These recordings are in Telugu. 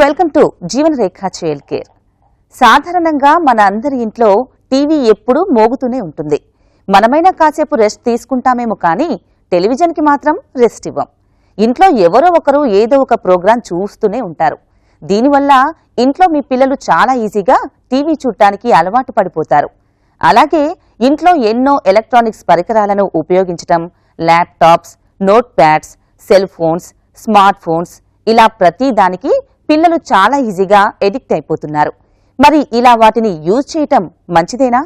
వెల్కమ్ టు జీవన రేఖ చైల్డ్ కేర్. సాధారణంగా మన అందరి ఇంట్లో టీవీ ఎప్పుడూ మోగుతూనే ఉంటుంది. మనమైనా కాసేపు రెస్ట్ తీసుకుంటామేమో కానీ టెలివిజన్కి మాత్రం రెస్ట్ ఇవ్వం. ఇంట్లో ఎవరో ఒకరు ఏదో ఒక ప్రోగ్రాం చూస్తూనే ఉంటారు. దీనివల్ల ఇంట్లో మీ పిల్లలు చాలా ఈజీగా టీవీ చూడటానికి అలవాటు పడిపోతారు. అలాగే ఇంట్లో ఎన్నో ఎలక్ట్రానిక్స్ పరికరాలను ఉపయోగించటం, laptops, note pads, cell phones, smart phones ఇలా ప్రతి దానికి పిల్లలు చాలా ఈజీగా ఎడిక్ట్ అయిపోతున్నారు. మరి ఇలా వాటిని యూజ్ చేయటం మంచిదేనా?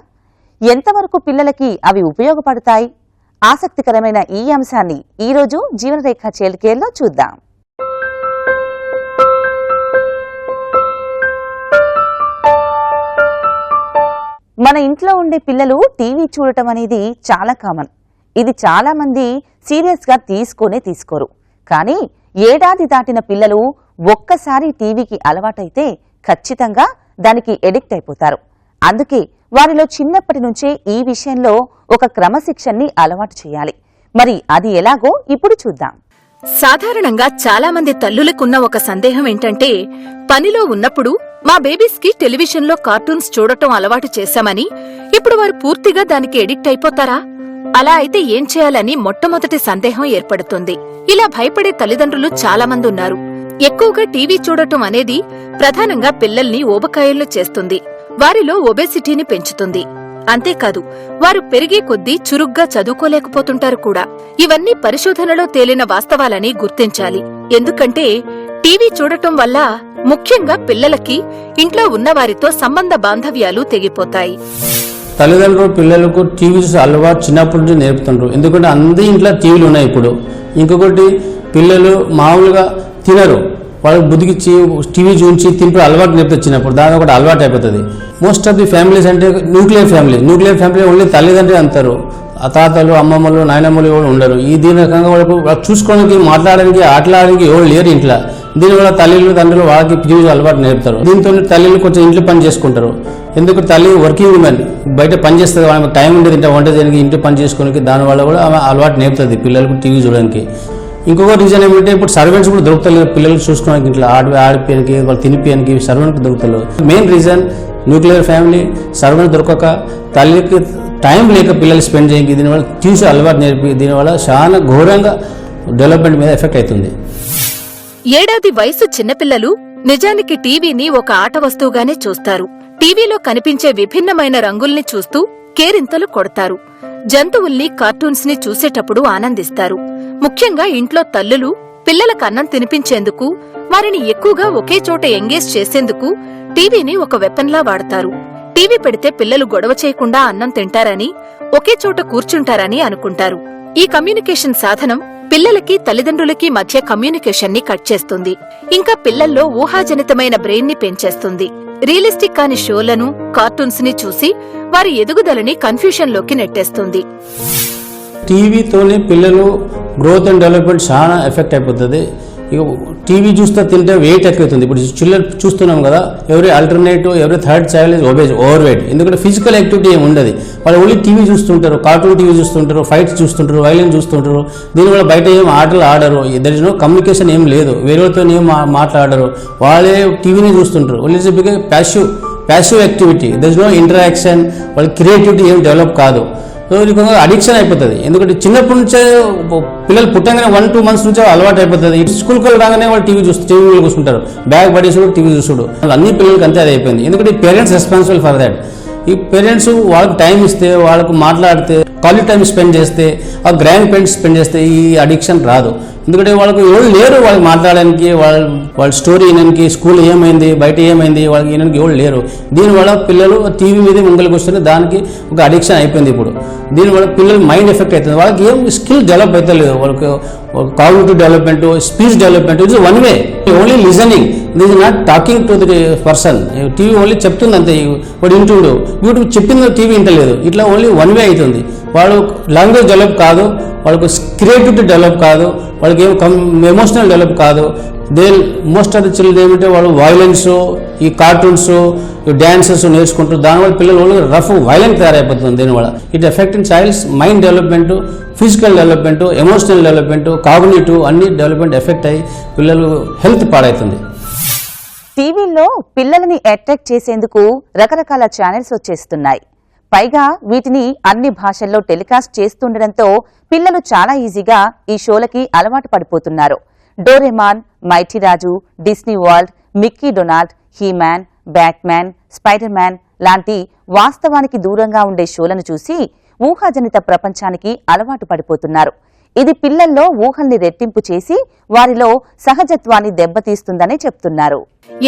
ఎంతవరకు పిల్లలకి అవి ఉపయోగపడతాయి? ఆసక్తికరమైన ఈ అంశాన్ని ఈరోజు జీవనరేఖ చైల్డ్ కేర్లో చూద్దాం. మన ఇంట్లో ఉండే పిల్లలు టీవీ చూడటం అనేది చాలా కామన్. ఇది చాలా మంది సీరియస్ గా తీసుకోరు. కానీ ఏడాది దాటిన పిల్లలు ఒక్కసారి టీవీకి అలవాటైతే ఖచ్చితంగా దానికి ఎడిక్ట్ అయిపోతారు. అందుకే వారిలో చిన్నప్పటి నుంచే ఈ విషయంలో ఒక క్రమశిక్షణని అలవాటు చేయాలి. మరి అది ఎలాగో ఇప్పుడు చూద్దాం. సాధారణంగా చాలా మంది తల్లులకున్న ఒక సందేహం ఏంటంటే, పనిలో ఉన్నప్పుడు మా బేబీస్ కి టెలివిజన్లో కార్టూన్స్ చూడటం అలవాటు చేశామని ఇప్పుడు వారు పూర్తిగా దానికి ఎడిక్ట్ అయిపోతారా? అలా అయితే ఏం చేయాలని మొట్టమొదటి సందేహం ఏర్పడుతుంది. ఇలా భయపడే తల్లిదండ్రులు చాలా మంది ఉన్నారు. ఎక్కువగా టీవీ చూడటం అనేది ప్రధానంగా పిల్లల్ని ఊబకాయలు చేస్తుంది. వారిలో ఒబేసిటీని పెంచుతుంది. అంతేకాదు, వారు పెరిగే కొద్దీ చురుగ్గా చదువుకోలేకపోతుంటారు కూడా. ఇవన్నీ పరిశోధనలో తేలిన వాస్తవాలని గుర్తించాలి. ఎందుకంటే టీవీ చూడటం వల్ల ముఖ్యంగా పిల్లలకి ఇంట్లో ఉన్నవారితో సంబంధ బాంధవ్యాలు తెగిపోతాయి. తల్లిదండ్రులు పిల్లలకు టీవీ చూసే అలవాటు చిన్నప్పటి నుంచి నేర్పుతుంటారు. ఎందుకంటే అందరి ఇంట్లో టీవీలు ఉన్నాయి ఇప్పుడు. ఇంకొకటి, పిల్లలు మామూలుగా తినరు. వాళ్ళకి బుద్ధికిచ్చి టీవీ చూసి తింటూ అలవాటు నేర్పుతారు చిన్నప్పుడు. దాని ఒకటి అలవాటు అయిపోతుంది. మోస్ట్ ఆఫ్ ది ఫ్యామిలీస్ అంటే న్యూక్లియర్ ఫ్యామిలీ ఓన్లీ తల్లిదండ్రులు అంటారు. తాతలు, అమ్మమ్మలు, నాయనమ్మలు ఎవరు ఉండరు. దీని రకంగా వాళ్ళకు చూసుకోవడానికి, మాట్లాడడానికి, ఆటలాడడానికి ఎవరు లేరు ఇంట్లో. దీనివల్ల తండ్రులు వాళ్ళకి టీవీ అలవాటు నేర్పుతారు. దీంతో తల్లిలు కొంచెం ఇంట్లో పని చేసుకుంటారు. ఎందుకు తల్లి వర్కింగ్ ఉమెన్, బయట పని చేస్తుంది, వాళ్ళకి టైం ఉండేది ఇంట్లో వంట చేయడానికి, ఇంటి పని చేసుకోవడానికి. దానివల్ల కూడా ఆమె అలవాటు నేర్పుతుంది పిల్లలకు టీవీ చూడడానికి. ఇంకొక రీజన్ ఏమంటే, ఇప్పుడు సర్వెంట్స్ కూడా దొరుకుతలేదు పిల్లలు చూసుకోవడానికి. ఇంట్లో ఆడిపోయానికి, వాళ్ళు తినిపోయానికి సర్వెంట్ దొరుకుతలేదు. Main reason nuclear family, servant దొరకక, తల్లికి టైం లేక పిల్లలు స్పెండ్ చేయడానికి. దీనివల్ల టీవీ అలవాటు నేర్పి దీనివల్ల చాలా ఘోరంగా డెవలప్మెంట్ మీద ఎఫెక్ట్ అవుతుంది. ఏడాది వయసు చిన్నపిల్లలు నిజానికి టీవీని ఒక ఆట వస్తువుగానే చూస్తారు. టీవీలో కనిపించే విభిన్నమైన రంగుల్ని చూస్తూ కేరింతలు కొడతారు. జంతువుల్ని, కార్టూన్స్ ని చూసేటప్పుడు ఆనందిస్తారు. ముఖ్యంగా ఇంట్లో తల్లులు పిల్లలకు అన్నం తినిపించేందుకు, వారిని ఎక్కువగా ఒకే చోట ఎంగేజ్ చేసేందుకు టీవీని ఒక వెపన్లా వాడతారు. టీవీ పెడితే పిల్లలు గొడవ చేయకుండా అన్నం తింటారని, ఒకే చోట కూర్చుంటారని అనుకుంటారు. ఈ కమ్యూనికేషన్ సాధనం పిల్లలకి, తల్లిదండ్రులకి మధ్య కమ్యూనికేషన్ ని కట్ చేస్తుంది. ఇంకా పిల్లల్లో ఊహాజనితమైన బ్రెయిన్ ని పెంచేస్తుంది. రియలిస్టిక్ కాని షోలను, కార్టూన్స్ ని చూసి వారి ఎదుగుదలని కన్ఫ్యూషన్ లోకి నెట్టేస్తుంది. టీవీతోనే పిల్లలు గ్రోత్ అండ్ డెవలప్మెంట్ చాలా ఎఫెక్ట్ అయిపోతుంది. ఇక టీవీ చూస్తే తింటే వెయిట్ ఎక్కువవుతుంది. ఇప్పుడు చిల్లర్ చూస్తున్నాం కదా, every third child is over weight. ఎందుకంటే ఫిజికల్ యాక్టివిటీ ఏమి ఉండదు. వాళ్ళు ఓన్లీ టీవీ చూస్తుంటారు, కార్టూన్ టీవీ చూస్తుంటారు, ఫైట్స్ చూస్తుంటారు, వైలెన్ చూస్తుంటారు. దీనివల్ల బయట ఏం ఆటలు ఆడరు. దర్ ఇస్ నో కమ్యూనికేషన్ ఏం లేదు. వేరేతో ఏం మాట్లాడరు. వాళ్ళే టీవీని చూస్తుంటారు. Only it's because passive activity. There is no interaction. వాళ్ళ క్రియేటివిటీ ఏం డెవలప్ కాదు. సో ఇది కొంచెం అడిక్షన్ అయిపోతుంది. ఎందుకంటే చిన్నప్పటి నుంచే పిల్లలు పుట్టగానే 1-2 months నుంచే అలవాటు అయిపోతుంది. స్కూల్కి రాగానే వాళ్ళు టీవీ కూర్చుంటారు. బ్యాగ్ పడేసుడు, టీవీ చూసుడు. అన్ని పిల్లలకి అంతే అది అయిపోయింది. ఎందుకంటే పేరెంట్స్ రెస్పాన్సిబుల్ ఫర్ దాట్. ఈ పేరెంట్స్ వాళ్ళకి టైం ఇస్తే, వాళ్ళకు మాట్లాడితే, క్వాలిటీ టైం స్పెండ్ చేస్తే, ఆ గ్రాండ్ పేరెంట్స్ స్పెండ్ చేస్తే ఈ అడిక్షన్ రాదు. ఎందుకంటే వాళ్ళకు ఎవరు లేరు వాళ్ళకి మాట్లాడడానికి, వాళ్ళ స్టోరీ వినడానికి, స్కూల్ ఏమైంది, బయట ఏమైంది వాళ్ళకి వినడానికి ఎవరు లేరు. దీనివల్ల పిల్లలు టీవీ మీద ముంగలికి వస్తుంది. దానికి ఒక అడిక్షన్ అయిపోయింది ఇప్పుడు. దీనివల్ల పిల్లలు మైండ్ ఎఫెక్ట్ అవుతుంది. వాళ్ళకి ఏం స్కిల్ డెవలప్ అవుతలేదు. వాళ్ళకి cognitive development, speech development it's one way. Only listening, this is not talking to the person. TV only చెప్తుంది అంతే. వాడు ఇంటుడు, యూట్యూబ్ చెప్పింది టీవీ ఇంటలేదు. ఇట్లా ఓన్లీ వన్ వే అవుతుంది. వాడు లాంగ్వేజ్ డెవలప్ కాదు, వాళ్ళకు క్రియేటివిటీ డెవలప్ కాదు, వాళ్ళకి ఏం ఎమోషనల్ డెవలప్ కాదు. They most of the children ఏమంటే వాళ్ళు వైలెన్స్, ఈ కార్టూన్స్, ఈ డ్యాన్సెస్ నేర్చుకుంటారు. దానివల్ల పిల్లలు రఫ్ వైలెంట్ తయారైపోతుంది. దీనివల్ల it effect in child's mind development, physical development, emotional development, cognitive అన్ని డెవలప్మెంట్ ఎఫెక్ట్ అయ్యి పిల్లలు హెల్త్ పాడవుతుంది. టీవీల్లో పిల్లలని అట్రాక్ట్ చేసేందుకు రకరకాల ఛానల్స్ వచ్చేస్తున్నాయి. పైగా వీటిని అన్ని భాషల్లో టెలికాస్ట్ చేస్తుండటంతో పిల్లలు చాలా ఈజీగా ఈ షోలకి అలవాటు పడిపోతున్నారు. Doraemon, mighty Raju, Disney world, Mickey Donald, he man, Batman, spider man లాంటి వాస్తవానికి దూరంగా ఉండే షోలను చూసి ఊహాజనిత ప్రపంచానికి అలవాటు పడిపోతున్నారు. ఇది పిల్లల్లో ఊహల్ని రెట్టింపు చేసి వారిలో సహజత్వాన్ని దెబ్బతీస్తుందని చెప్తున్నారు.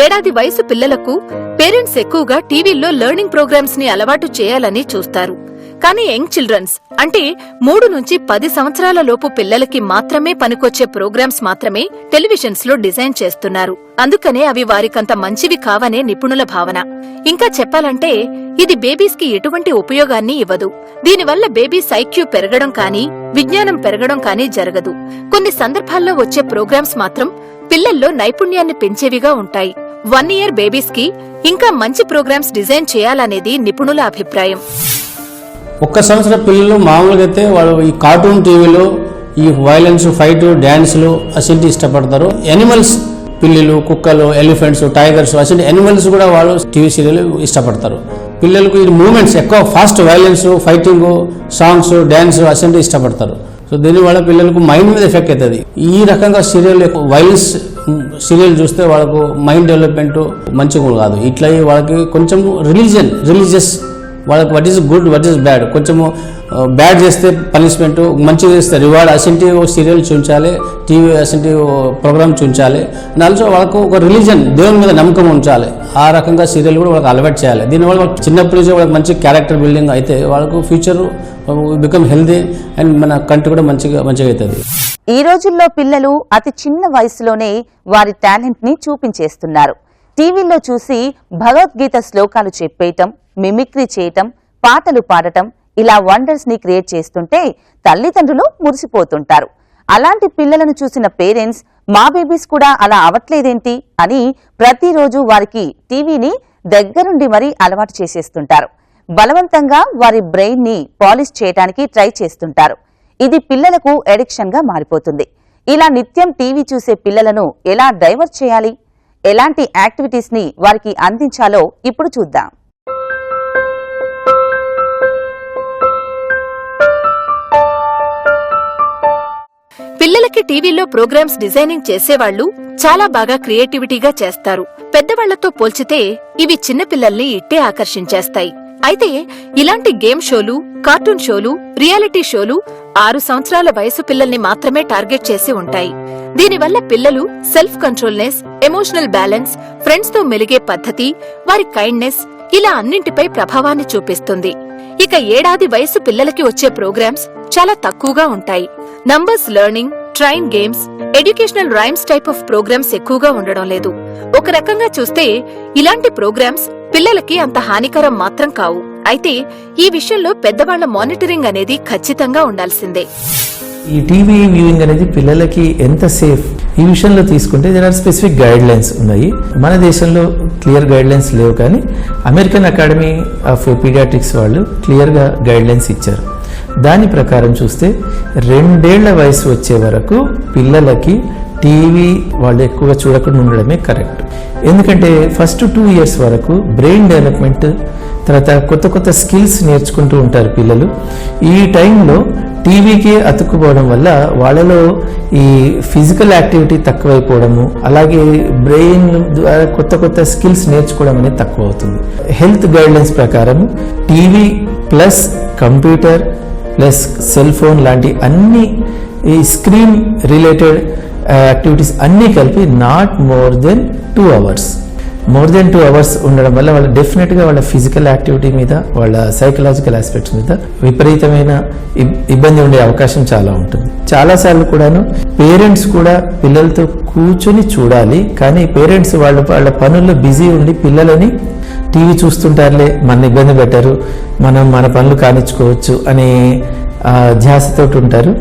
ఏడాది వయసు పిల్లలకు పేరెంట్స్ ఎక్కువగా టీవీల్లో లెర్నింగ్ ప్రోగ్రామ్స్ ని అలవాటు చేయాలని చూస్తారు. కానీ యంగ్ చిల్డ్రన్స్ అంటే 3 నుంచి 10 సంవత్సరాల లోపు పిల్లలకి మాత్రమే పనికొచ్చే ప్రోగ్రామ్స్ మాత్రమే టెలివిజన్స్ లో డిజైన్ చేస్తున్నారు. అందుకనే అవి వారికంత మంచివి కావనే నిపుణుల భావన. ఇంకా చెప్పాలంటే ఇది బేబీస్ కి ఎటువంటి ఉపయోగాన్ని ఇవ్వదు. దీనివల్ల బేబీస్ ఐక్యూ పెరగడం కానీ విజ్ఞానం పెరగడం కానీ జరగదు. కొన్ని సందర్భాల్లో వచ్చే ప్రోగ్రామ్స్ మాత్రం పిల్లల్లో నైపుణ్యాన్ని పెంచేవిగా ఉంటాయి. 1 year బేబీస్ కి ఇంకా మంచి ప్రోగ్రామ్స్ డిజైన్ చేయాలనేది నిపుణుల అభిప్రాయం. 1 సంవత్సరం పిల్లలు మామూలుగా అయితే వాళ్ళు ఈ కార్టూన్ టీవీలో ఈ వైలెన్స్, ఫైట్, డ్యాన్స్లు అసలు ఇష్టపడతారు. యానిమల్స్, పిల్లులు, కుక్కలు, ఎలిఫెంట్స్, టైగర్స్ అసలు యానిమల్స్ కూడా వాళ్ళు టీవీ సీరియల్ ఇష్టపడతారు. పిల్లలకు ఈ మూమెంట్స్ ఎక్కువ fast violence, fighting, songs, dance అసలు ఇష్టపడతారు. సో దీనివల్ల పిల్లలకు మైండ్ మీద ఎఫెక్ట్ అవుతుంది. ఈ రకంగా సీరియల్ వైలెన్స్ సీరియల్ చూస్తే వాళ్ళకు మైండ్ డెవలప్మెంట్ మంచిగా కాదు. ఇట్లా వాళ్ళకి కొంచెం రిలీజియస్ వాళ్ళకి what is good, what is bad, కొంచెము బ్యాడ్ చేస్తే పనిష్మెంట్, మంచిగా చేస్తే రివార్డ్, అసంటి సీరియల్ చూంచాలి, టీవీ అసంటి ప్రోగ్రామ్ చూంచాలి. అండ్ ఆల్సో వాళ్ళకు ఒక రిలీజన్, దేవుని మీద నమ్మకం ఉంచాలి. ఆ రకంగా సీరియల్ కూడా వాళ్ళకి అలవాటు చేయాలి. దీనివల్ల వాళ్ళకి చిన్నప్పటి నుంచి వాళ్ళకి మంచి క్యారెక్టర్ బిల్డింగ్ అయితే వాళ్ళకు ఫ్యూచర్ బికమ్ హెల్దీ అండ్ మన కంట్రీ కూడా మంచిగా అవుతుంది. ఈ రోజుల్లో పిల్లలు అతి చిన్న వయసులోనే వారి టాలెంట్ ని చూపించేస్తున్నారు. టీవీల్లో చూసి భగవద్గీత శ్లోకాలు చెప్పేయటం, మిమిక్రీ చేయటం, పాటలు పాడటం ఇలా వండర్స్ ని క్రియేట్ చేస్తుంటే తల్లిదండ్రులు మురిసిపోతుంటారు. అలాంటి పిల్లలను చూసిన పేరెంట్స్ మా బేబీస్ కూడా అలా అవట్లేదేంటి అని ప్రతిరోజు వారికి టీవీని దగ్గరుండి మరీ అలవాటు చేసేస్తుంటారు. బలవంతంగా వారి బ్రెయిన్ ని పాలిష్ చేయడానికి ట్రై చేస్తుంటారు. ఇది పిల్లలకు అడిక్షన్ గా మారిపోతుంది. ఇలా నిత్యం టీవీ చూసే పిల్లలను ఎలా డైవర్ట్ చేయాలి, ఎలాంటి యాక్టివిటీస్ ని వారికి అందించాలో ఇప్పుడు చూద్దాం. పిల్లలకి టీవీలో ప్రోగ్రామ్స్ డిజైనింగ్ చేసేవాళ్లు చాలా బాగా క్రియేటివిటీగా చేస్తారు. పెద్దవాళ్లతో పోల్చితే ఇవి చిన్నపిల్లల్ని ఇట్టే ఆకర్షించేస్తాయి. అయితే ఇలాంటి గేమ్ షోలు, కార్టూన్ షోలు, రియాలిటీ షోలు 6 సంవత్సరాల వయసు పిల్లల్ని మాత్రమే టార్గెట్ చేసి ఉంటాయి. దీనివల్ల పిల్లలు సెల్ఫ్ కంట్రోల్నెస్, ఎమోషనల్ బ్యాలెన్స్, ఫ్రెండ్స్ తో మెలిగే పద్ధతి, వారి కైండ్నెస్ ఇలా అన్నింటిపై ప్రభావాన్ని చూపిస్తుంది. ఇక ఏడాది వయసు పిల్లలకి వచ్చే ప్రోగ్రామ్స్ చాలా తక్కువగా ఉంటాయి. Numbers learning, train games, educational rhymes type of programmes ఎక్కువగా ఉండడం లేదు. ఒక రకంగా చూస్తే ఇలాంటి ప్రోగ్రామ్స్ పిల్లలకి అంత హానికరం మాత్రం కావు. అయితే ఈ విషయంలో పెద్దవాళ్ల మానిటరింగ్ అనేది ఖచ్చితంగా ఉండాల్సిందే. ఈ టీవీ వ్యూయింగ్ అనేది పిల్లలకి ఎంత సేఫ్ ఈ విషయంలో తీసుకుంటే there are specific guidelines ఉన్నాయి. మన దేశంలో క్లియర్ గైడ్ లైన్స్ లేవు, కానీ అమెరికన్ అకాడమీ ఆఫ్ పీడియాట్రిక్స్ వాళ్ళు క్లియర్గా గైడ్ లైన్స్ ఇచ్చారు. దాని ప్రకారం చూస్తే 2 ఏళ్ల వయసు వచ్చే వరకు పిల్లలకి టీవీ వాళ్ళు ఎక్కువగా చూడకుండా ఉండడమే కరెక్ట్. ఎందుకంటే ఫస్ట్ 2 years వరకు బ్రెయిన్ డెవలప్మెంట్, తర్వాత కొత్త స్కిల్స్ నేర్చుకుంటూ ఉంటారు పిల్లలు. ఈ టైంలో టీవీకి అతుక్కుపోవడం వల్ల వాళ్ళలో ఈ ఫిజికల్ యాక్టివిటీ తక్కువైపోవడము, అలాగే బ్రెయిన్ ద్వారా కొత్త స్కిల్స్ నేర్చుకోవడం అనేది తక్కువ అవుతుంది. హెల్త్ గైడ్లైన్స్ ప్రకారం TV plus computer plus cell phone లాంటి అన్ని ఈ స్క్రీన్ రిలేటెడ్ యాక్టివిటీస్ అన్నీ కలిపి not more than 2 hours. More than 2 hours ఉండడం వల్ల వాళ్ళు డెఫినెట్గా వాళ్ళ ఫిజికల్ యాక్టివిటీ మీద, వాళ్ళ సైకలాజికల్ ఆస్పెక్ట్స్ మీద విపరీతమైన ఇబ్బంది ఉండే అవకాశం చాలా ఉంటుంది. చాలాసార్లు కూడాను పేరెంట్స్ కూడా పిల్లలతో కూర్చొని చూడాలి, కానీ పేరెంట్స్ వాళ్ళ పనుల్లో బిజీ ఉండి పిల్లలని టీవీ చూస్తుంటారులే, మన ఇబ్బంది పెట్టారు, మనం మన పనులు కానిచ్చుకోవచ్చు అనే ధ్యాసతో ఉంటారు.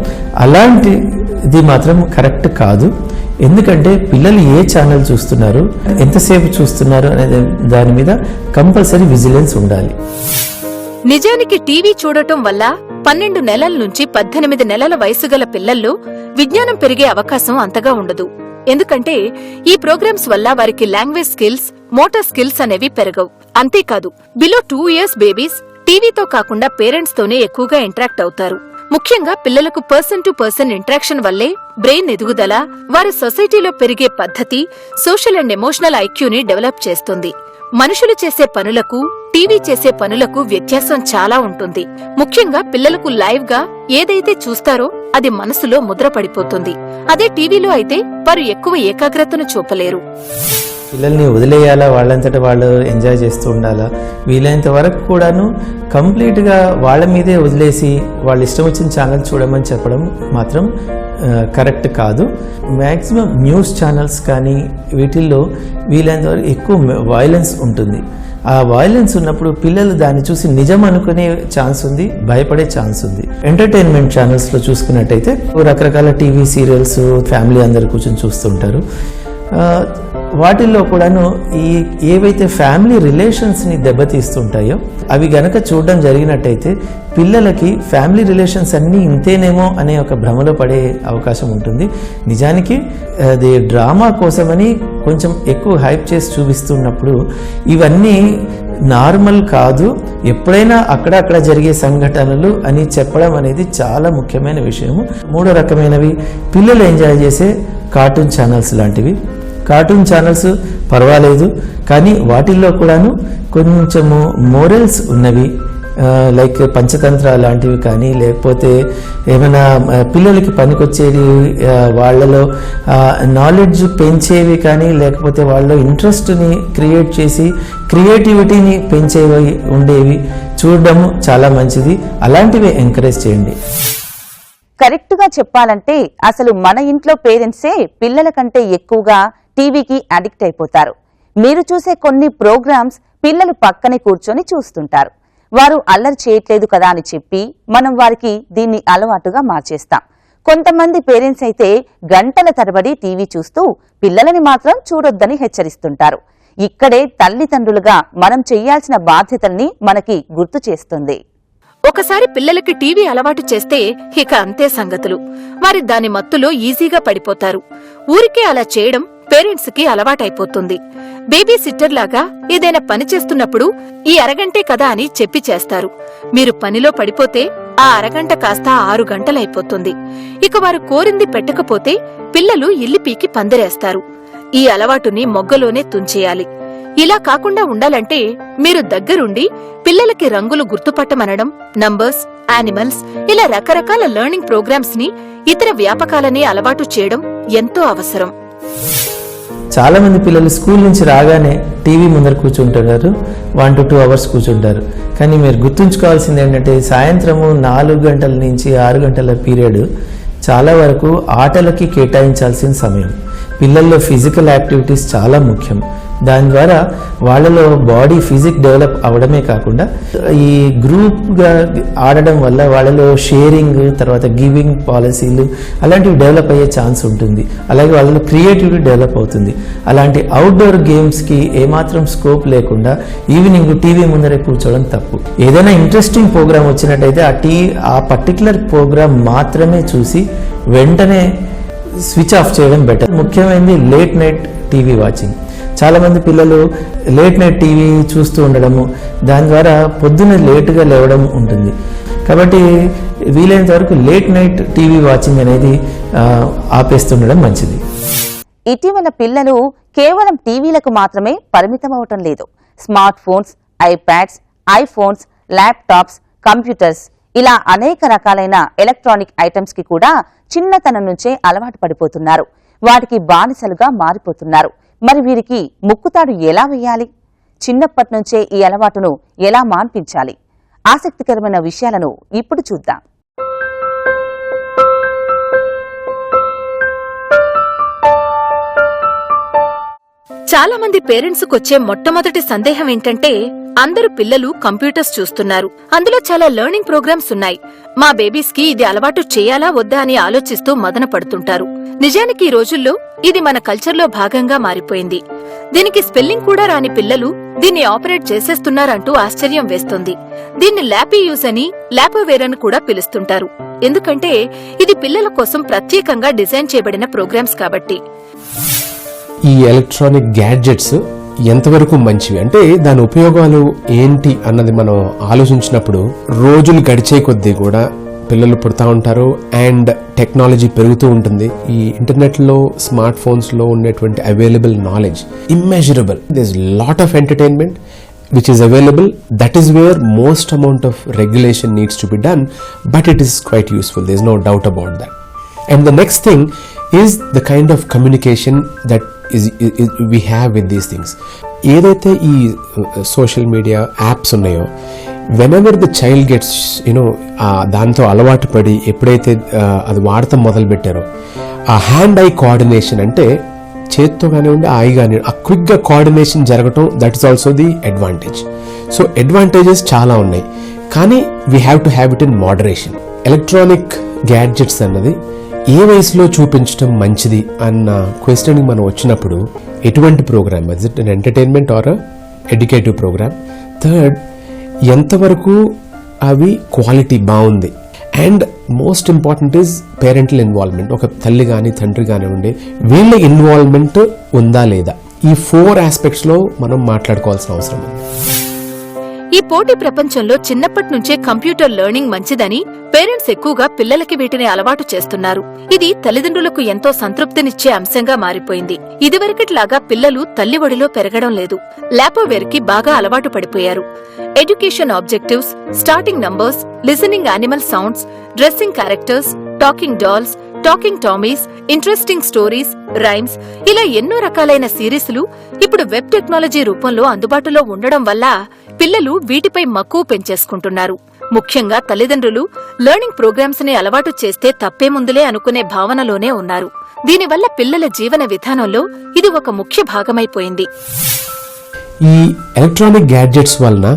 అలాంటిది మాత్రం కరెక్ట్ కాదు. ఎందుకంటే పిల్లలు ఏ ఛానల్ చూస్తున్నారు, ఎంతసేపు చూస్తున్నారు అనే దాని మీద కంపల్సరీ విజిలెన్స్ ఉండాలి. నిజానికి టీవీ చూడటం వల్ల 12 నెలల నుంచి 18 నెలల వయసు గల పిల్లల్లో విజ్ఞానం పెరిగే అవకాశం అంతగా ఉండదు. ఎందుకంటే ఈ ప్రోగ్రామ్స్ వల్ల వారికి లాంగ్వేజ్ స్కిల్స్, మోటార్ స్కిల్స్ అనేవి పెరగవు. అంతేకాదు, బిలో 2 years బేబీస్ టీవీతో కాకుండా పేరెంట్స్ తోనే ఎక్కువగా ఇంటరాక్ట్ అవుతారు. ముఖ్యంగా పిల్లలకు పర్సన్ టు పర్సన్ ఇంటరాక్షన్ వల్లే బ్రెయిన్ ఎదుగుదల, వారి సొసైటీలో పెరిగే పద్ధతి, సోషల్ అండ్ ఎమోషనల్ ఐక్యూని డెవలప్ చేస్తుంది. మనుషులు చేసే పనులకు, టీవీ చేసే పనులకు వ్యత్యాసం చాలా ఉంటుంది. ముఖ్యంగా పిల్లలకు లైవ్ గా ఏదైతే చూస్తారో అది మనసులో ముద్ర పడిపోతుంది. అదే టీవీలో అయితే వారు ఎక్కువ ఏకాగ్రతను చూపలేరు. పిల్లల్ని వదిలేయాలా, వాళ్ళంతటా వాళ్ళు ఎంజాయ్ చేస్తూ ఉండాలా, వీలైనంత వరకు కూడాను కంప్లీట్గా వాళ్ళ మీదే వదిలేసి వాళ్ళ ఇష్టం వచ్చిన ఛానల్ చూడమని చెప్పడం మాత్రం కరెక్ట్ కాదు. మ్యాక్సిమం న్యూస్ ఛానల్స్ కానీ వీటిల్లో వీలైనంత వరకు ఎక్కువ వైలెన్స్ ఉంటుంది. ఆ వైలెన్స్ ఉన్నప్పుడు పిల్లలు దాన్ని చూసి నిజం అనుకునే ఛాన్స్ ఉంది, భయపడే ఛాన్స్ ఉంది. ఎంటర్టైన్మెంట్ ఛానల్స్లో చూసుకున్నట్టయితే రకరకాల టీవీ సీరియల్స్ ఫ్యామిలీ అందరు కూర్చొని చూస్తుంటారు. వాటిల్లో కూడాను ఏవైతే ఫ్యామిలీ రిలేషన్స్ని దెబ్బతీస్తుంటాయో అవి గనక చూడడం జరిగినట్టయితే పిల్లలకి ఫ్యామిలీ రిలేషన్స్ అన్నీ ఇంతేనేమో అనే ఒక భ్రమలో పడే అవకాశం ఉంటుంది. నిజానికి అది డ్రామా కోసమని కొంచెం ఎక్కువ హైప్ చేసి చూపిస్తున్నప్పుడు ఇవన్నీ నార్మల్ కాదు, ఎప్పుడైనా అక్కడక్కడ జరిగే సంఘటనలు అని చెప్పడం అనేది చాలా ముఖ్యమైన విషయము. మూడో రకమైనవి పిల్లలు ఎంజాయ్ చేసే కార్టూన్ ఛానల్స్ లాంటివి. కార్టూన్ ఛానల్స్ పర్వాలేదు, కానీ వాటిల్లో కూడాను కొంచెము మోరల్స్ ఉన్నవి, లైక్ పంచతంత్ర లాంటివి కానీ, లేకపోతే ఏమైనా పిల్లలకి పనికొచ్చేవి, వాళ్ళలో నాలెడ్జ్ పెంచేవి కానీ, లేకపోతే వాళ్ళలో ఇంట్రెస్ట్ని క్రియేట్ చేసి క్రియేటివిటీని పెంచేవి ఉండేవి చూడడము చాలా మంచిది. అలాంటివి ఎంకరేజ్ చేయండి. కరెక్ట్ గా చెప్పాలంటే అసలు మన ఇంట్లో పేరెంట్సే పిల్లల కంటే ఎక్కువగా టీవీకి అడిక్ట్ అయిపోతారు. మీరు చూసే కొన్ని ప్రోగ్రామ్స్ పిల్లలు పక్కనే కూర్చొని చూస్తుంటారు. వారు అల్లరి చేయట్లేదు కదా అని చెప్పి మనం వారికి దీన్ని అలవాటుగా మార్చేస్తాం. కొంతమంది పేరెంట్స్ అయితే గంటల తరబడి టీవీ చూస్తూ పిల్లలని మాత్రం చూడొద్దని హెచ్చరిస్తుంటారు. ఇక్కడే తల్లిదండ్రులుగా మనం చెయ్యాల్సిన బాధ్యతల్ని మనకి గుర్తు చేస్తుంది. ఒకసారి పిల్లలకి టీవీ అలవాటు చేస్తే ఇక అంతే సంగతులు. వారి దాని మత్తులో ఈజీగా పడిపోతారు. ఊరికే అలా చేయడం పేరెంట్స్ కి అలవాటైపోతుంది. బేబీ సిట్టర్ లాగా ఏదైనా పని చేస్తున్నప్పుడు ఈ అరగంటే కదా అని చెప్పి చేస్తారు. మీరు పనిలో పడిపోతే ఆ అరగంట కాస్త 6 గంటలైపోతుంది. ఇక వారు కోరింది పెట్టకపోతే పిల్లలు ఇల్లి పీకి పందిరేస్తారు. ఈ అలవాటుని మొగ్గలోనే తుంచేయాలి. ఇలా కాకుండా ఉండాలంటే మీరు దగ్గరుండి పిల్లలకి రంగులు గుర్తుపట్టమనడం, నంబర్స్, యానిమల్స్, ఇలా రకరకాల లెర్నింగ్ ప్రోగ్రామ్స్ ని, ఇతర వ్యాపకాలని అలవాటు చేయడం ఎంతో అవసరం. చాలా మంది పిల్లలు స్కూల్ నుంచి రాగానే టీవీ ముందర కూర్చుంటున్నారు, 1 to 2 hours కూర్చుంటారు. కానీ మీరు గుర్తుంచుకోవాల్సింది ఏంటంటే సాయంత్రము 4 గంటల నుంచి 6 గంటల పీరియడ్ చాలా వరకు ఆటలకి కేటాయించాల్సిన సమయం. పిల్లల్లో ఫిజికల్ యాక్టివిటీస్ చాలా ముఖ్యం. దాని ద్వారా వాళ్ళలో బాడీ ఫిజిక్ డెవలప్ అవడమే కాకుండా ఈ గ్రూప్గా ఆడడం వల్ల వాళ్ళలో షేరింగ్, తర్వాత గివింగ్ పాలసీలు అలాంటివి డెవలప్ అయ్యే ఛాన్స్ ఉంటుంది. అలాగే వాళ్ళలో క్రియేటివిటీ డెవలప్ అవుతుంది. అలాంటి అవుట్డోర్ గేమ్స్కి ఏమాత్రం స్కోప్ లేకుండా ఈవినింగ్ టీవీ ముందరే కూర్చోవడం తప్పు. ఏదైనా ఇంట్రెస్టింగ్ ప్రోగ్రామ్ వచ్చినట్టయితే ఆ పర్టికులర్ ప్రోగ్రామ్ మాత్రమే చూసి వెంటనే స్విచ్ ఆఫ్ చేయడం బెటర్. ముఖ్యమైనది లేట్ నైట్ టీవీ వాచింగ్. చాలామంది పిల్లలు లేట్ నైట్ టీవీ చూస్తూ ఉండడము, దాని ద్వారా పొద్దున్న లేటుగా లేవడం ఉంటుంది. కాబట్టి వీలైనంత వరకు లేట్ నైట్ టీవీ వాచింగ్ అనేది ఆపేస్తుండడం మంచిది. ఇటీవల పిల్లలు కేవలం టీవీలకు మాత్రమే పరిమితమవటం లేదు. Smart phones, iPads, iPhones, laptops, computers, ఇలా అనేక రకాలైన ఎలక్ట్రానిక్ ఐటమ్స్ కి కూడా చిన్నతనం నుంచే అలవాటు పడిపోతున్నారు. వాటికి బానిసలుగా మారిపోతున్నారు. మరి వీరికి ముక్కుతాడు ఎలా వేయాలి? చిన్నప్పటి నుంచే ఈ అలవాటును ఎలా మాన్పించాలి? ఆసక్తికరమైన విషయాలను ఇప్పుడు చూద్దాం. చాలా మంది పేరెంట్స్ కొచ్చే మొట్టమొదటి సందేహం ఏంటంటే, అందరు పిల్లలు కంప్యూటర్స్ చూస్తున్నారు, అందులో చాలా లెర్నింగ్ ప్రోగ్రామ్స్ ఉన్నాయి, మా బేబీస్ కి ఇది అలవాటు చేయాలా వద్దా అని ఆలోచిస్తూ మదన పడుతుంటారు. నిజానికి ఈ రోజుల్లో ఇది మన కల్చర్లో భాగంగా మారిపోయింది. దీనికి స్పెల్లింగ్ కూడా రాని పిల్లలు దీన్ని ఆపరేట్ చేసేస్తున్నారంటూ ఆశ్చర్యం వేస్తుంది. దీన్ని ల్యాపీ యూజ్ అని, ల్యాపోవేర్ అని కూడా పిలుస్తుంటారు. ఎందుకంటే ఇది పిల్లల కోసం ప్రత్యేకంగా డిజైన్ చేయబడిన ప్రోగ్రామ్స్ కాబట్టి. ఈ ఎలక్ట్రానిక్ గ్యాడ్జెట్స్ ఎంతవరకు మంచివి అంటే దాని ఉపయోగాలు ఏంటి అన్నది మనం ఆలోచించినప్పుడు రోజులు గడిచే కొద్దీ కూడా పిల్లలు పుడతా ఉంటారు అండ్ టెక్నాలజీ పెరుగుతూ ఉంటుంది. ఈ ఇంటర్నెట్ లో స్మార్ట్ ఫోన్స్ లో ఉన్నటువంటి available knowledge immeasurable. There is lot of entertainment which is available. That is where most amount of regulation needs to be done, but it is quite useful. There is no doubt about that. And the next thing is the kind of communication that is we have with these things. ఏదైతే ఈ సోషల్ మీడియా యాప్స్ ఉన్నాయో, whenever the child gets దాంతో అలవాటు పడి ఎప్పుడైతే అది వాడటం మొదలు పెట్టారో, ఆ హ్యాండ్ ఐ కోఆర్డినేషన్ అంటే చేత్తో కానివ్వండి ఐ కానివ్వండి ఆ క్విక్గా కోఆర్డినేషన్ జరగటం, that is also the advantage. So advantages చాలా ఉన్నాయి, కానీ we have to have it in moderation. Electronic gadgets అన్నది ఏ వయసులో చూపించడం మంచిది అన్న క్వశ్చన్కి మనం వచ్చినప్పుడు ఎటువంటి programme, is it an entertainment or educative programme? Third, ఎంతవరకు అవి క్వాలిటీ బాగుంది. And most important is parental involvement. ఒక తల్లి కానీ తండ్రి కానివ్వండి, వీళ్ళ ఇన్వాల్వ్మెంట్ ఉందా లేదా, ఈ 4 ఆస్పెక్ట్స్ లో మనం మాట్లాడుకోవాల్సిన అవసరం ఉంది. ఈ పోటీ ప్రపంచంలో చిన్నప్పటి నుంచే కంప్యూటర్ లెర్నింగ్ మంచిదని పేరెంట్స్ ఎక్కువగా పిల్లలకి వీటిని అలవాటు చేస్తున్నారు. ఇది తల్లిదండ్రులకు ఎంతో సంతృప్తినిచ్చే అంశంగా మారిపోయింది. ఇదివరకట్లాగా పిల్లలు తల్లి ఒడిలో పెరగడం లేదు, ల్యాపోవేర్కి బాగా అలవాటు పడిపోయారు. Education objectives, starting numbers, listening animal sounds, dressing characters, talking dolls, talking tommies, interesting stories, rhymes, ఇలా ఎన్నో రకాలైన సిరీస్లు ఇప్పుడు వెబ్ టెక్నాలజీ రూపంలో అందుబాటులో ఉండడం వల్ల పిల్లలు వీటిపై మక్కువ పెంచేసుకుంటున్నారు. ముఖ్యంగా తల్లిదండ్రులు లెర్నింగ్ ప్రోగ్రామ్స్ ని అలవాటు చేస్తే తప్పేముందులే అనుకునే భావనలోనే ఉన్నారు. దీనివల్ల పిల్లల జీవన విధానంలో ఇది ఒక ముఖ్య భాగమైపోయింది. ఈ ఎలక్ట్రానిక్ గ్యాడ్జెట్స్ వలన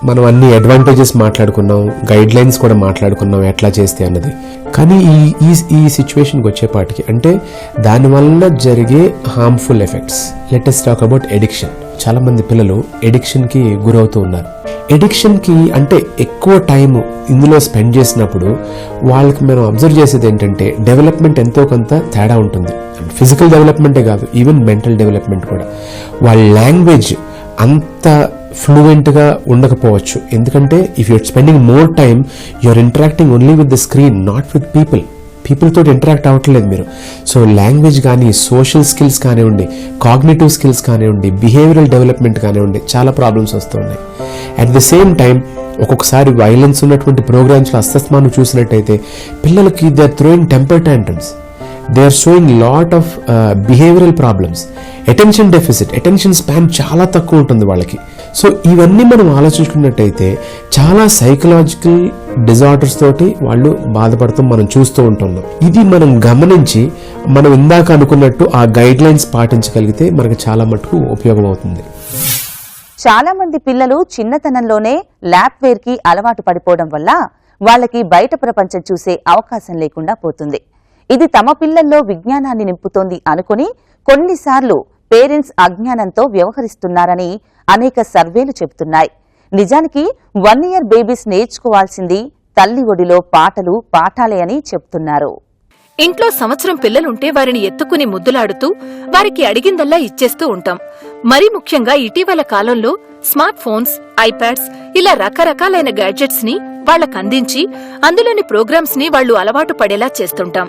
మనం అన్ని అడ్వాంటేజెస్ మాట్లాడుకున్నాం, గైడ్ లైన్స్ కూడా మాట్లాడుకున్నాం ఎట్లా చేస్తే అన్నది. కానీ ఈ సిచ్యువేషన్కి వచ్చేపాటికి అంటే దాని వలన జరిగే harmful effects. Let us talk about addiction. చాలా మంది పిల్లలు ఎడిక్షన్ కి గురవుతూ ఉన్నారు. ఎడిక్షన్ కి అంటే ఎక్కువ టైం ఇందులో స్పెండ్ చేసినప్పుడు వాళ్ళకి మనం అబ్జర్వ్ చేసేది ఏంటంటే డెవలప్మెంట్ ఎంతో కొంత తేడా ఉంటుంది. ఫిజికల్ డెవలప్మెంటే కాదు, ఈవెన్ మెంటల్ డెవలప్మెంట్ కూడా. వాళ్ళ లాంగ్వేజ్ అంత ఫ్లూయెంట్ గా ఉండకపోవచ్చు, ఎందుకంటే if you're spending more time you're interacting only with the screen, not with people తోటి ఇంటరాక్ట్ అవ్వట్లేదు మీరు. సో లాంగ్వేజ్ కానీ, సోషల్ స్కిల్స్ కానివ్వండి, కాగ్నిటివ్ స్కిల్స్ కానివ్వండి, బిహేవియరల్ డెవలప్మెంట్ కానివ్వండి, చాలా ప్రాబ్లమ్స్ వస్తున్నాయి. అట్ ద సేమ్ టైం ఒక్కొక్కసారి వైలెన్స్ ఉన్నటువంటి ప్రోగ్రామ్స్లో అస్తమానం చూసినట్టయితే పిల్లలకి they are throwing temper tantrums, they are showing lot of behavioural problems, attention deficit, attention span చాలా తక్కువ ఉంటుంది వాళ్ళకి. సో ఇవన్నీ మనం ఆలోచించుకున్నట్టయితే చాలా సైకలాజికల్ డిజార్డర్స్ తోటి వాళ్ళు బాధపడతాం మనం చూస్తూ ఉంటున్నాం. ఇది మనం గమనించి మనం ఇందాక అనుకున్నట్టు ఆ గైడ్ లైన్స్ పాటించగలిగితే మనకు చాలా మటుకు ఉపయోగం అవుతుంది. చాలా మంది పిల్లలు చిన్నతనంలోనే ల్యాప్వేర్ కి అలవాటు పడిపోవడం వల్ల వాళ్ళకి బయట ప్రపంచం చూసే అవకాశం లేకుండా పోతుంది. ఇది తమ పిల్లల్లో విజ్ఞానాన్ని నింపుతోంది అనుకుని కొన్నిసార్లు పేరెంట్స్ అజ్ఞానంతో వ్యవహరిస్తున్నారని అనేక సర్వేలు చెబుతున్నాయి. నిజానికి 1 year బేబీస్ నేర్చుకోవాల్సింది తల్లి ఒడిలో పాటలు పాఠాలే అని చెప్తున్నారు. ఇంట్లో సంవత్సరం పిల్లలుంటే వారిని ఎత్తుకుని ముద్దులాడుతూ వారికి అడిగిందల్లా ఇచ్చేస్తూ ఉంటాం. మరీ ముఖ్యంగా ఇటీవల కాలంలో స్మార్ట్ ఫోన్స్, ఐప్యాడ్స్ ఇలా రకరకాలైన గ్యాడ్జెట్స్ ని వాళ్లకందించి అందులోని ప్రోగ్రామ్స్ ని వాళ్లు అలవాటు పడేలా చేస్తుంటాం.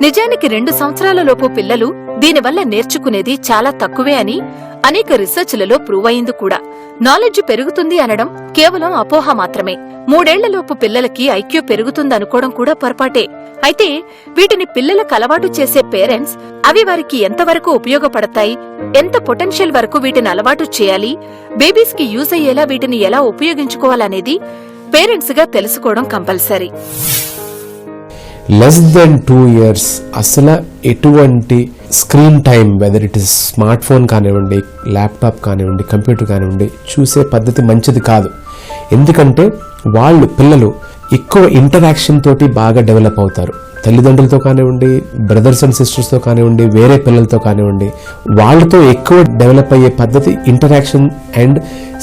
నిజానికి 2 సంవత్సరాలలోపు పిల్లలు దీనివల్ల నేర్చుకునేది చాలా తక్కువే అని అనేక రీసెర్చ్లలో ప్రూవ్ అయింది కూడా. నాలెడ్జ్ పెరుగుతుంది అనడం కేవలం అపోహ మాత్రమే. 3 ఏళ్లలోపు పిల్లలకి ఐక్యూ పెరుగుతుందనుకోవడం కూడా పొరపాటే. అయితే వీటిని పిల్లలకు అలవాటు చేసే పేరెంట్స్ అవి వారికి ఎంతవరకు ఉపయోగపడతాయి, ఎంత పొటెన్షియల్ వరకు వీటిని అలవాటు చేయాలి, బేబీస్ కి యూజ్ అయ్యేలా వీటిని ఎలా ఉపయోగించుకోవాలనేది పేరెంట్స్ గా తెలుసుకోవడం కంపల్సరీ. లెస్ దెన్ 2 years అసలు ఎటువంటి screen time, whether it is smart phone కానివ్వండి, ల్యాప్టాప్ కానివ్వండి, కంప్యూటర్ కానివ్వండి, చూసే పద్ధతి మంచిది కాదు. ఎందుకంటే పిల్లలు ఎక్కువ ఇంటరాక్షన్ తోటి బాగా డెవలప్ అవుతారు. తల్లిదండ్రులతో కానివ్వండి, బ్రదర్స్ అండ్ సిస్టర్స్తో కానివ్వండి, వేరే పిల్లలతో కానివ్వండి, వాళ్ళతో ఎక్కువ డెవలప్ అయ్యే పద్ధతి interaction and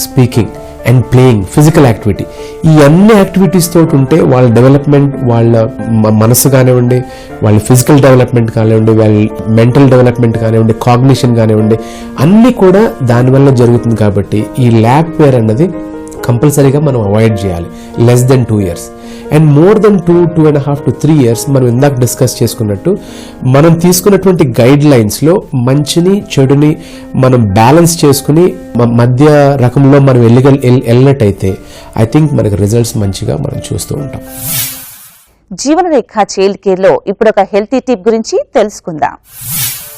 speaking. And playing, physical activity, ఈ అన్ని యాక్టివిటీస్ తోటి ఉంటే వాళ్ళ డెవలప్మెంట్, వాళ్ళ మనసు కానివ్వండి, వాళ్ళ ఫిజికల్ డెవలప్మెంట్ కానివ్వండి, వాళ్ళ మెంటల్ డెవలప్మెంట్ కానివ్వండి, కాగ్నిషన్ కానివ్వండి, అన్నీ కూడా దానివల్ల జరుగుతుంది. కాబట్టి ఈ ల్యాబ్ వేర్ అన్నది కంపల్సరీగా మనం అవాయిడ్ చేయాలి. Less than 2 years and more than 2.5 to 3 years మనం ఇందాక డిస్కస్ చేసుకున్నట్టు మనం తీసుకున్నటువంటి గైడ్ లైన్స్లో మంచిని చెడుని మనం బ్యాలెన్స్ చేసుకుని మధ్య రకంలో మనం వెళ్ళినట్టయితే ఐ థింక్ మనకి రిజల్ట్స్ మంచిగా మనం చూస్తూ ఉంటాం. జీవనరేఖ చైల్డ్ కేర్ లో ఇప్పుడు ఒక హెల్తీ టిప్ గురించి తెలుసుకుందాం.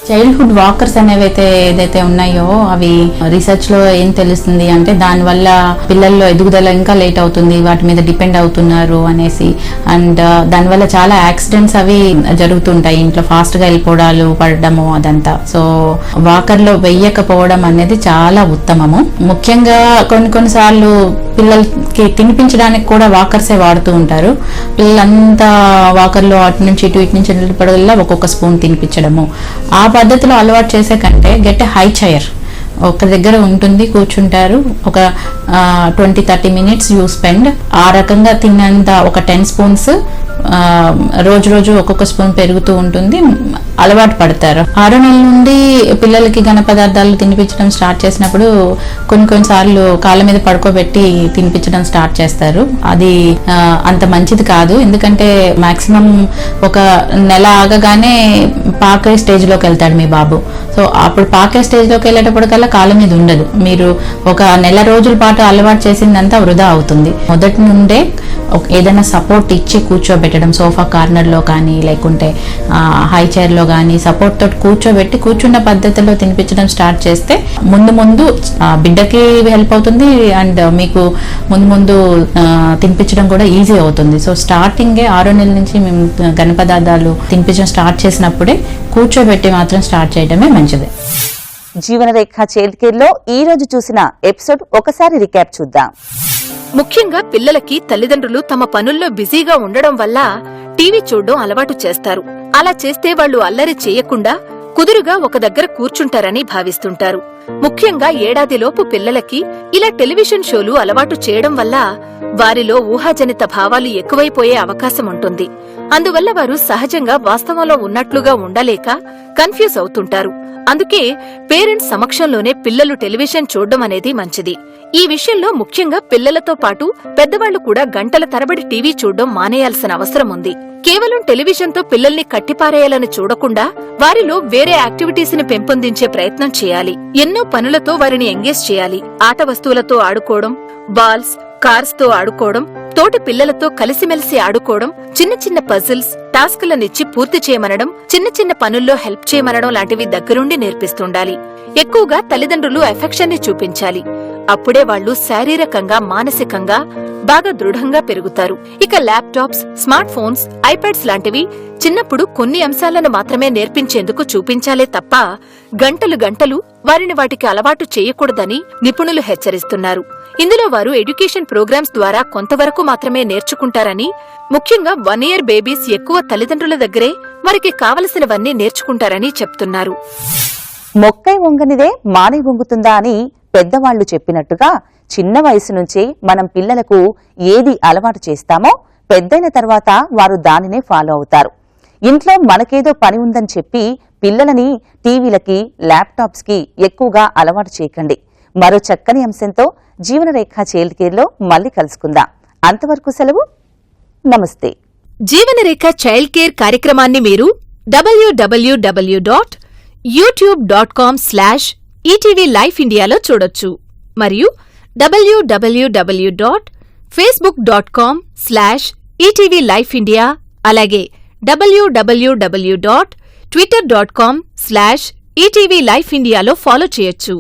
చైల్డ్హుడ్ వాకర్స్ అనేవి ఏదైతే ఉన్నాయో అవి రీసెర్చ్ లో ఏం తెలుస్తుంది అంటే దానివల్ల పిల్లల్లో ఎదుగుదల ఇంకా లేట్ అవుతుంది, వాటి మీద డిపెండ్ అవుతున్నారు అనేసి. అండ్ దానివల్ల చాలా యాక్సిడెంట్స్ అవి జరుగుతుంటాయి, ఇంట్లో ఫాస్ట్ గా వెళ్ళిపోవడాలు, పడడము అదంతా. సో వాకర్ లో వెయ్యకపోవడం అనేది చాలా ఉత్తమము. ముఖ్యంగా కొన్నిసార్లు పిల్లలకి తినిపించడానికి కూడా వాకర్సే వాడుతూ ఉంటారు. పిల్లలంతా వాకర్ లో అటు నుంచి ఇటు నుంచి నిలబడల్లా ఒక్కొక్క స్పూన్ తినిపించడము. ఆ పద్ధతిలో అలవాటు చేసే కంటే గెట్ ఎ హై చైర్, ఒక దగ్గర ఉంటుంది, కూర్చుంటారు, ఒక 20-30 minutes యూ స్పెండ్. ఆ రకంగా తిన్నంత ఒక 10 spoons రోజు ఒక్కొక్క స్పూన్ పెరుగుతూ ఉంటుంది, అలవాటు పడతారు. 6 నెలల నుండి పిల్లలకి ఘన పదార్థాలు తినిపించడం స్టార్ట్ చేసినప్పుడు కొన్నిసార్లు కాళ్ళ మీద పడుకోబెట్టి తినిపించడం స్టార్ట్ చేస్తారు. అది అంత మంచిది కాదు, ఎందుకంటే మాక్సిమం ఒక నెల ఆగగానే పాకే స్టేజ్ లోకి వెళ్తాడు మీ బాబు. సో అప్పుడు పాకే స్టేజ్ లోకి వెళ్ళేటప్పటికల్లా కాళ్ళ మీద ఉండదు. మీరు ఒక నెల రోజుల పాటు అలవాటు చేసిందంతా వృధా అవుతుంది. మొదటి నుండే ఏదైనా సపోర్ట్ ఇచ్చి కూర్చోబెట్టడం, సోఫా కార్నర్ లో కానీ లేకుంటే హై చైర్ లో కానీ సపోర్ట్ తోటి కూర్చోబెట్టి కూర్చున్న పద్ధతిలో తినిపించడం స్టార్ట్ చేస్తే ముందు బిడ్డకి హెల్ప్ అవుతుంది అండ్ మీకు ముందు తినిపించడం కూడా ఈజీ అవుతుంది. సో స్టార్టింగే 6 నెలల నుంచి మేము ఘన పదార్థాలు తినిపించడం స్టార్ట్ చేసినప్పుడే కూర్చోబెట్టి మాత్రం స్టార్ట్ చేయడమే మంచిది. జీవనరేఖ చైల్డ్ కేర్ లో ఈ రోజు చూసిన ఎపిసోడ్ ఒకసారి రికాప్ చూద్దాం. ముఖ్యంగా పిల్లలకి తల్లిదండ్రులు తమ పనుల్లో బిజీగా ఉండడం వల్ల టీవీ చూడడం అలవాటు చేస్తారు. అలా చేస్తే వాళ్లు అల్లరి చేయకుండా కుదురుగా ఒక దగ్గర కూర్చుంటారని భావిస్తుంటారు. ముఖ్యంగా ఏడాదిలోపు పిల్లలకి ఇలా టెలివిజన్ షోలు అలవాటు చేయడం వల్ల వారిలో ఊహాజనిత భావాలు ఎక్కువైపోయే అవకాశం ఉంటుంది. అందువల్ల వారు సహజంగా వాస్తవంలో ఉన్నట్లుగా ఉండలేక కన్ఫ్యూజ్ అవుతుంటారు. అందుకే పేరెంట్స్ సమక్షంలోనే పిల్లలు టెలివిజన్ చూడడం అనేది మంచిది. ఈ విషయంలో ముఖ్యంగా పిల్లలతో పాటు పెద్దవాళ్లు కూడా గంటల తరబడి టీవీ చూడడం మానేయాల్సిన అవసరం ఉంది. కేవలం టెలివిజన్తో పిల్లల్ని కట్టిపారేయాలని చూడకుండా వారిలో వేరే యాక్టివిటీస్ ని పెంపొందించే ప్రయత్నం చేయాలి. ఎన్నో పనులతో వారిని ఎంగేజ్ చేయాలి. ఆట వస్తువులతో ఆడుకోవడం, బాల్స్, కార్స్ తో ఆడుకోవడం, తోటి పిల్లలతో కలిసిమెలిసి ఆడుకోవడం, చిన్న పజిల్స్, టాస్కులనిచ్చి పూర్తి చేయమనడం, చిన్న పనుల్లో హెల్ప్ చేయమనడం లాంటివి దగ్గరుండి నేర్పిస్తుండాలి. ఎక్కువగా తల్లిదండ్రులు ఎఫెక్షన్ ని చూపించాలి. అప్పుడే వాళ్లు శారీరకంగా, మానసికంగా బాగా దృఢంగా పెరుగుతారు. ఇక ల్యాప్టాప్స్, స్మార్ట్ ఫోన్స్, ఐప్యాడ్స్ లాంటివి చిన్నప్పుడు కొన్ని అంశాలను మాత్రమే నేర్పించేందుకు చూపించాలే తప్ప గంటలు వారిని వాటికి అలవాటు చేయకూడదని నిపుణులు హెచ్చరిస్తున్నారు. ఇందులో వారు ఎడ్యుకేషన్ ప్రోగ్రామ్స్ ద్వారా కొంతవరకు మాత్రమే నేర్చుకుంటారని, ముఖ్యంగా 1 year బేబీస్ ఎక్కువ తల్లిదండ్రుల దగ్గరే వారికి కావలసినవన్నీ నేర్చుకుంటారని చెప్తున్నారు. మొక్కై వంగనిదే మానై వంగుతుందా అని పెద్దవాళ్లు చెప్పినట్టుగా చిన్న వయసు నుంచే మనం పిల్లలకు ఏది అలవాటు చేస్తామో పెద్దైన తర్వాత వారు దానినే ఫాలో అవుతారు. ఇంట్లో మనకేదో పని ఉందని చెప్పి పిల్లలని టీవీలకి, ల్యాప్టాప్స్ కి ఎక్కువగా అలవాటు చేయకండి. మరో చక్కని అంశంతో జీవనరేఖ చైల్డ్ కేర్ లో మళ్లీ కలుసుకుందాం. అంతవరకు సెలవు. నమస్తే. జీవనరేఖ చైల్డ్ కేర్ కార్యక్రమాన్ని మీరు www.youtube.com/ETV Life Indiaలో చూడొచ్చు. మరియు www.facebook.com/ETV Life India, అలాగే www.twitter.com/ETV Life Indiaలో ఫాలో చేయొచ్చు.